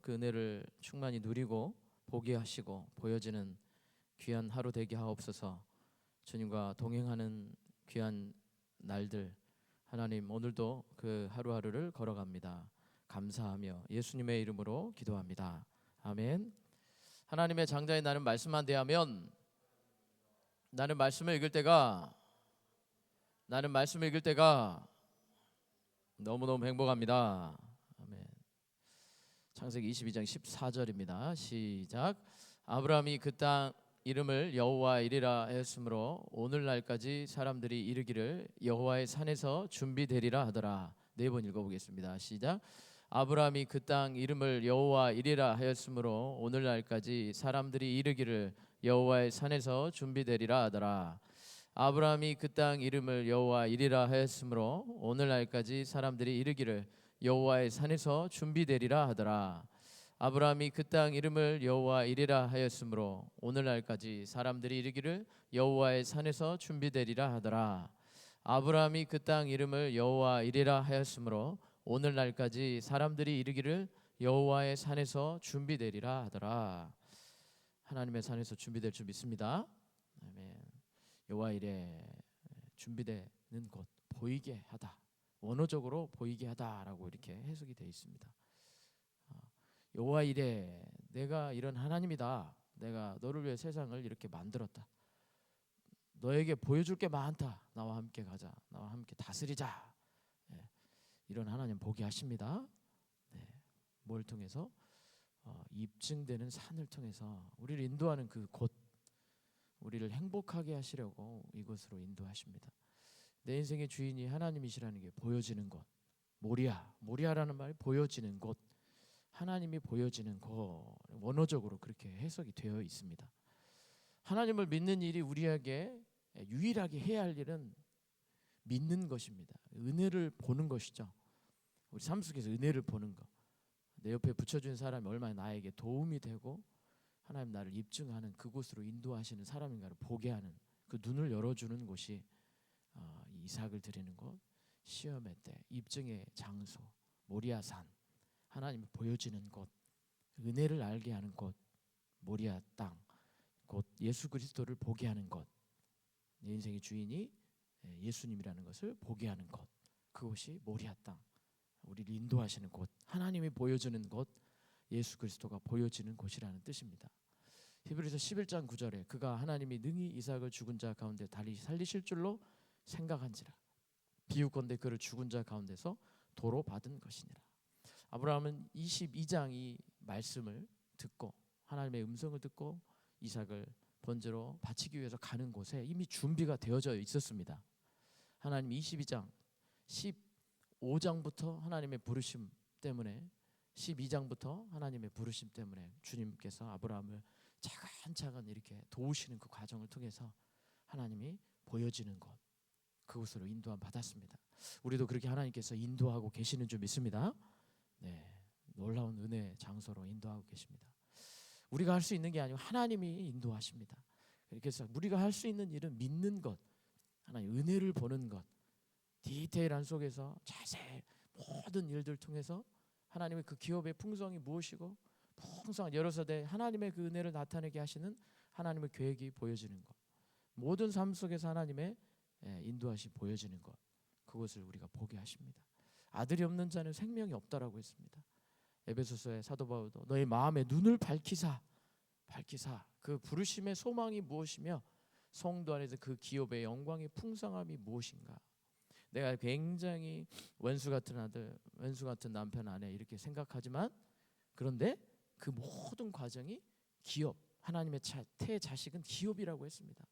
그 은혜를 충만히 누리고 보게 하시고 보여지는 귀한 하루 되게 하옵소서. 주님과 동행하는 귀한 날들, 하나님 오늘도 그 하루하루를 걸어갑니다. 감사하며 예수님의 이름으로 기도합니다. 아멘. 하나님의 장자인 나는 말씀만 대하면 나는 말씀을 읽을 때가 너무너무 행복합니다. 아멘. 창세기 22장 14절입니다. 시작. 아브라함이 그 땅 이름을 여호와이리라 하였으므로 오늘날까지 사람들이 이르기를 여호와의 산에서 준비되리라 하더라. 네 번 읽어보겠습니다. 시작. 아브라함이 그 땅 이름을 여호와이리라 하였으므로 오늘날까지 사람들이 이르기를 여호와의 산에서 준비되리라 하더라. 아브라함이 그 땅 이름을 여호와이리라 하였으므로 오늘날까지 사람들이 이르기를 여호와의 산에서 준비되리라 하더라. 아브라함이 그 땅 이름을 여호와이리라 하였으므로 오늘날까지 사람들이 이르기를 여호와의 산에서 준비되리라 하더라. 아브라함이 그 땅 이름을 여호와이리라 하였으므로 오늘날까지 사람들이 이르기를 여호와의 산에서 준비되리라 하더라. 하나님의 산에서 준비될 줄 믿습니다. 아멘. 여호와 이레, 준비되는 곳, 보이게 하다, 원어적으로 보이게 하다라고 이렇게 해석이 되어 있습니다. 여호와 이레, 내가 이런 하나님이다. 내가 너를 위해 세상을 이렇게 만들었다. 너에게 보여줄 게 많다. 나와 함께 가자. 나와 함께 다스리자. 이런 하나님 보게 하십니다. 뭘 통해서? 입증되는 산을 통해서 우리를 인도하는 그 곳, 우리를 행복하게 하시려고 이곳으로 인도하십니다. 내 인생의 주인이 하나님이시라는 게 보여지는 곳, 모리아라는 말이 보여지는 곳, 하나님이 보여지는 곳, 원어적으로 그렇게 해석이 되어 있습니다. 하나님을 믿는 일이 우리에게 유일하게 해야 할 일은 믿는 것입니다. 은혜를 보는 것이죠. 우리 삶 속에서 은혜를 보는 것, 내 옆에 붙여준 사람이 얼마나 나에게 도움이 되고 하나님 나를 입증하는 그곳으로 인도하시는 사람인가를 보게 하는 그 눈을 열어주는 곳이 이삭을 드리는 곳, 시험의 때, 입증의 장소, 모리아산, 하나님이 보여지는 곳, 은혜를 알게 하는 곳, 모리아 땅, 곧 예수 그리스도를 보게 하는 곳, 내 인생의 주인이 예수님이라는 것을 보게 하는 곳, 그곳이 모리아 땅, 우리를 인도하시는 곳, 하나님이 보여주는 곳, 예수 그리스도가 보여지는 곳이라는 뜻입니다. 히브리서 11장 9절에 그가 하나님이 능히 이삭을 죽은 자 가운데 다시 살리실 줄로 생각한지라 비유컨대 그를 죽은 자 가운데서 도로 받은 것이니라. 아브라함은 22장 이 말씀을 듣고 하나님의 음성을 듣고 이삭을 번제로 바치기 위해서 가는 곳에 이미 준비가 되어져 있었습니다. 하나님 22장 15장부터 하나님의 부르심 때문에 12장부터 하나님의 부르심 때문에 주님께서 아브라함을 차근차근 이렇게 도우시는 그 과정을 통해서 하나님이 보여지는 것, 그곳으로 인도함 받았습니다. 우리도 그렇게 하나님께서 인도하고 계시는 줄 믿습니다. 놀라운 은혜의 장소로 인도하고 계십니다. 우리가 할 수 있는 게 아니고 하나님이 인도하십니다. 그래서 우리가 할 수 있는 일은 믿는 것, 하나님 은혜를 보는 것, 디테일한 속에서 자세히 모든 일들 통해서 하나님의 그 기업의 풍성이 무엇이고 풍성한 여러 세대 하나님의 그 은혜를 나타내게 하시는 하나님의 계획이 보여지는 것, 모든 삶 속에서 하나님의 인도하심이 보여지는 것, 그것을 우리가 보게 하십니다. 아들이 없는 자는 생명이 없다라고 했습니다. 에베소서의 사도 바울도 너의 마음의 눈을 밝히사 그 부르심의 소망이 무엇이며 성도 안에서 그 기업의 영광의 풍성함이 무엇인가. 내가 굉장히 원수 같은 아들, 원수 같은 남편 아내 이렇게 생각하지만 그런데 그 모든 과정이 기업, 하나님의 태 자식은 기업이라고 했습니다.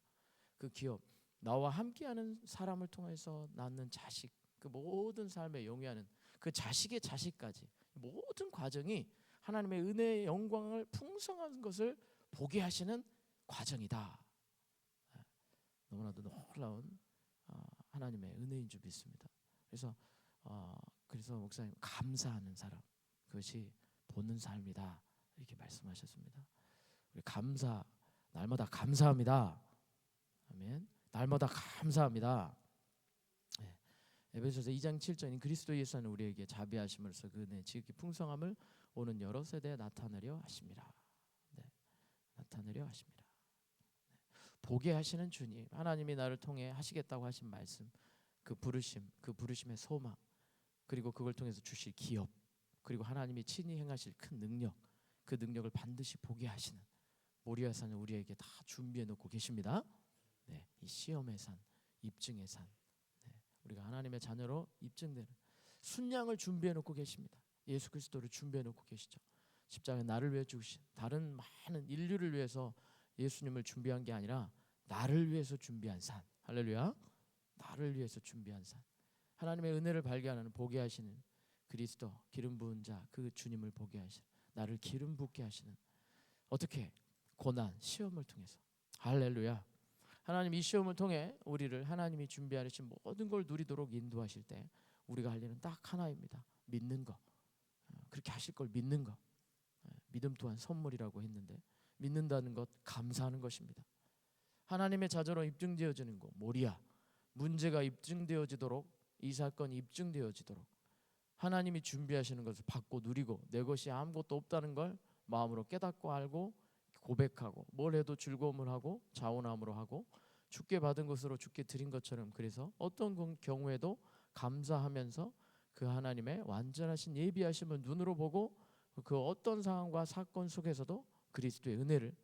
그 기업, 나와 함께하는 사람을 통해서 낳는 자식, 그 모든 삶에 용이하는 그 자식의 자식까지 모든 과정이 하나님의 은혜의 영광을 풍성한 것을 보게 하시는 과정이다. 너무나도 놀라운 하나님의 은혜인 줄 믿습니다. 그래서 목사님 감사하는 사람, 그것이 보는 삶이다 이렇게 말씀하셨습니다. 우리 감사, 날마다 감사합니다. 아멘. 날마다 감사합니다. 에베소서 2장 7절인 그리스도 예수 안에 우리에게 자비하심으로써 그 은혜 지극히 풍성함을 오는 여러 세대에 나타내려 하심이라. 네, 나타내려 하심이라. 보게 하시는 주님, 하나님이 나를 통해 하시겠다고 하신 말씀, 그 부르심, 그 부르심의 소망, 그리고 그걸 통해서 주실 기업, 그리고 하나님이 친히 행하실 큰 능력, 그 능력을 반드시 보게 하시는 모리아산을 우리에게 다 준비해 놓고 계십니다. 네, 이 시험의 산, 입증의 산, 네, 우리가 하나님의 자녀로 입증되는 순양을 준비해 놓고 계십니다. 예수 그리스도를 준비해 놓고 계시죠. 십자가에 나를 위해 죽으신, 다른 많은 인류를 위해서 예수님을 준비한 게 아니라 나를 위해서 준비한 산. 할렐루야. 나를 위해서 준비한 산. 하나님의 은혜를 발견하는, 보게 하시는 그리스도, 기름 부은 자, 그 주님을 보게 하시는, 나를 기름 붓게 하시는, 어떻게? 고난, 시험을 통해서. 할렐루야. 하나님 이 시험을 통해 우리를 하나님이 준비하신 모든 걸 누리도록 인도하실 때 우리가 할 일은 딱 하나입니다. 믿는 거. 그렇게 하실 걸 믿는 거. 믿음 또한 선물이라고 했는데, 믿는다는 것, 감사하는 것입니다. 하나님의 자녀로 입증되어지는 것, 모리아, 문제가 입증되어지도록, 이 사건이 입증되어지도록 하나님이 준비하시는 것을 받고 누리고, 내 것이 아무것도 없다는 걸 마음으로 깨닫고 알고 고백하고, 뭘 해도 즐거움을 하고 자원함으로 하고, 주께 받은 것으로 주께 드린 것처럼, 그래서 어떤 경우에도 감사하면서 그 하나님의 완전하신 예비하심을 눈으로 보고, 그 어떤 상황과 사건 속에서도 그리스도의 은혜를,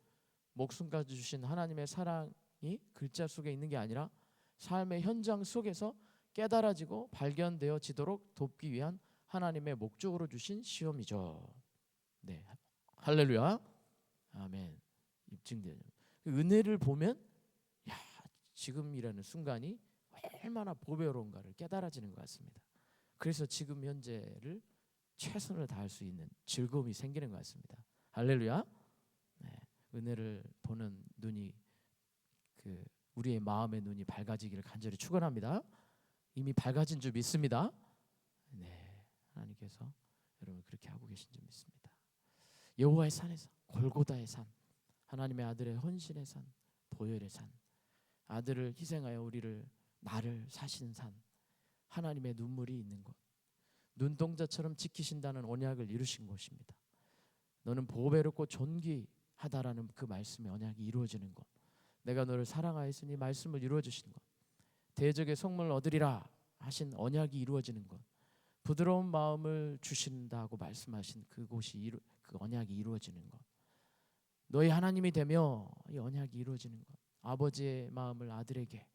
목숨까지 주신 하나님의 사랑이 글자 속에 있는 게 아니라 삶의 현장 속에서 깨달아지고 발견되어지도록 돕기 위한 하나님의 목적으로 주신 시험이죠. 네, 할렐루야. 아멘. 입증되는 은혜를 보면, 야, 지금이라는 순간이 얼마나 보배로운가를 깨달아지는 것 같습니다. 그래서 지금 현재를 최선을 다할 수 있는 즐거움이 생기는 것 같습니다. 할렐루야. 네, 은혜를 보는 눈이, 우리의 마음의 눈이 밝아지기를 간절히 축원합니다. 이미 밝아진 줄 믿습니다. 네, 하나님께서 여러분 그렇게 하고 계신 줄 믿습니다. 여호와의 산에서, 골고다의 산, 하나님의 아들의 헌신의 산, 보혈의 산, 아들을 희생하여 나를 사신 산, 하나님의 눈물이 있는 곳, 눈동자처럼 지키신다는 언약을 이루신 곳입니다. 너는 보배롭고 존귀하다라는 그 말씀의 언약이 이루어지는 곳, 내가 너를 사랑하였으니 말씀을 이루어 주시는 곳, 대적의 성문을 얻으리라 하신 언약이 이루어지는 곳, 부드러운 마음을 주신다고 말씀하신 그곳이, 그 언약이 이루어지는 것, 너희 하나님이 되며 이 언약이 이루어지는 것, 아버지의 마음을 아들에게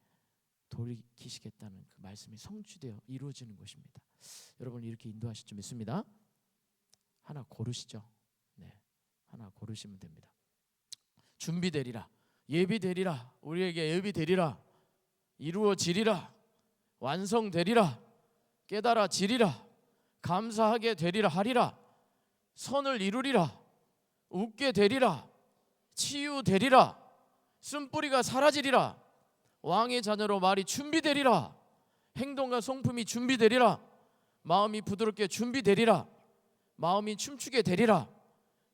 돌이키시겠다는 그 말씀이 성취되어 이루어지는 것입니다. 여러분 이렇게 인도하실 줄 믿습니다. 하나 고르시죠. 네, 하나 고르시면 됩니다. 준비되리라, 예비되리라, 우리에게 예비되리라, 이루어지리라, 완성되리라, 깨달아지리라, 감사하게 되리라 하리라, 선을 이루리라, 웃게 되리라, 치유되리라, 쓴뿌리가 사라지리라, 왕의 자녀로 말이 준비되리라, 행동과 성품이 준비되리라, 마음이 부드럽게 준비되리라, 마음이 춤추게 되리라,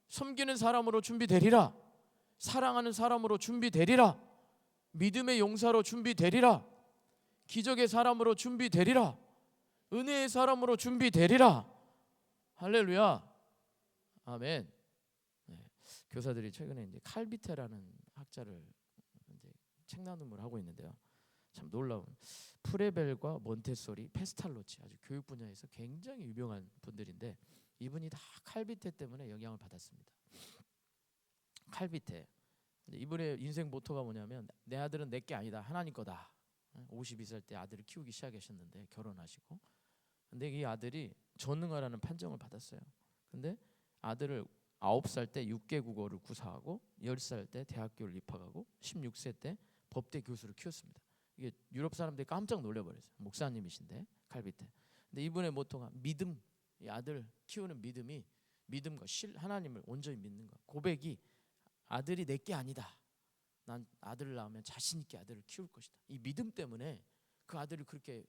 섬기는 사람으로 준비되리라, 사랑하는 사람으로 준비되리라, 믿음의 용사로 준비되리라, 기적의 사람으로 준비되리라, 은혜의 사람으로 준비되리라. 할렐루야. 아멘. 네, 교사들이 최근에 이제 칼비테라는 학자를 이제 책 나눔을 하고 있는데요. 참 놀라운, 프레벨과 몬테소리, 페스탈로치, 아주 교육 분야에서 굉장히 유명한 분들인데, 이분이 다 칼비테 때문에 영향을 받았습니다. 칼비테. 이분의 인생 모토가 뭐냐면, 내 아들은 내게 아니다, 하나님 거다. 52살 때 아들을 키우기 시작하셨는데, 결혼하시고, 근데 이 아들이 전능하라는 판정을 받았어요. 근데 아들을 9살 때 6개 국어를 구사하고, 10살 때 대학교를 입학하고, 16세 때 법대 교수를 키웠습니다. 이게 유럽 사람들이 깜짝 놀라버렸어요. 목사님이신데, 칼비테. 근데 이분의 모토가 믿음, 이 아들 키우는 믿음이, 믿음과 하나님을 온전히 믿는 것, 고백이 아들이 내게 아니다, 난 아들을 낳으면 자신 있게 아들을 키울 것이다. 이 믿음 때문에 그 아들을 그렇게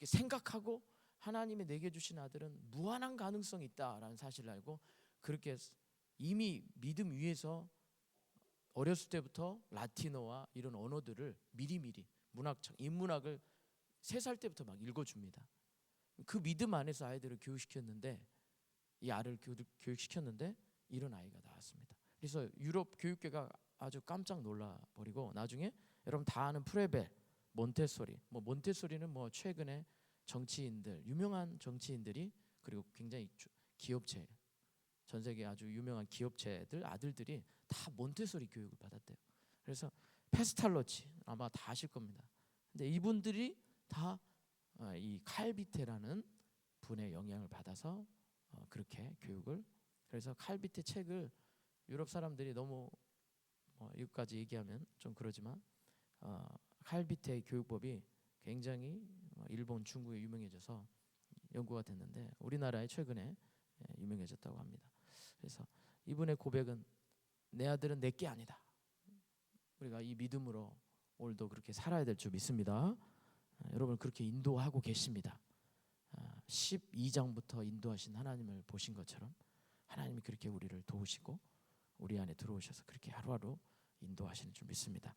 생각하고, 하나님이 내게 주신 아들은 무한한 가능성이 있다라는 사실을 알고, 그렇게 이미 믿음 위에서 어렸을 때부터 라틴어와 이런 언어들을 미리미리 문학적 인문학을 3살 때부터 막 읽어줍니다. 그 믿음 안에서 아이들을 교육시켰는데, 이 아를 교육시켰는데 이런 아이가 나왔습니다. 그래서 유럽 교육계가 아주 깜짝 놀라 버리고 나중에 여러분 다 아는 프레벨, 몬테소리, 뭐 몬테소리는 뭐 최근에 정치인들, 유명한 정치인들이 그리고 굉장히 기업체, 전 세계 아주 유명한 기업체들 아들들이 다 몬테소리 교육을 받았대요. 그래서 페스탈로치 아마 다 아실 겁니다. 근데 이분들이 다 이 칼비테라는 분의 영향을 받아서 그렇게 교육을, 그래서 칼비테 책을 유럽 사람들이 너무 이것까지 얘기하면 좀 그러지만 칼비테의 교육법이 굉장히 일본, 중국에 유명해져서 연구가 됐는데 우리나라에 최근에 유명해졌다고 합니다. 그래서 이분의 고백은 내 아들은 내게 아니다. 우리가 이 믿음으로 오늘도 그렇게 살아야 될 줄 믿습니다. 여러분 그렇게 인도하고 계십니다. 12장부터 인도하신 하나님을 보신 것처럼 하나님이 그렇게 우리를 도우시고 우리 안에 들어오셔서 그렇게 하루하루 인도하시는 줄 믿습니다.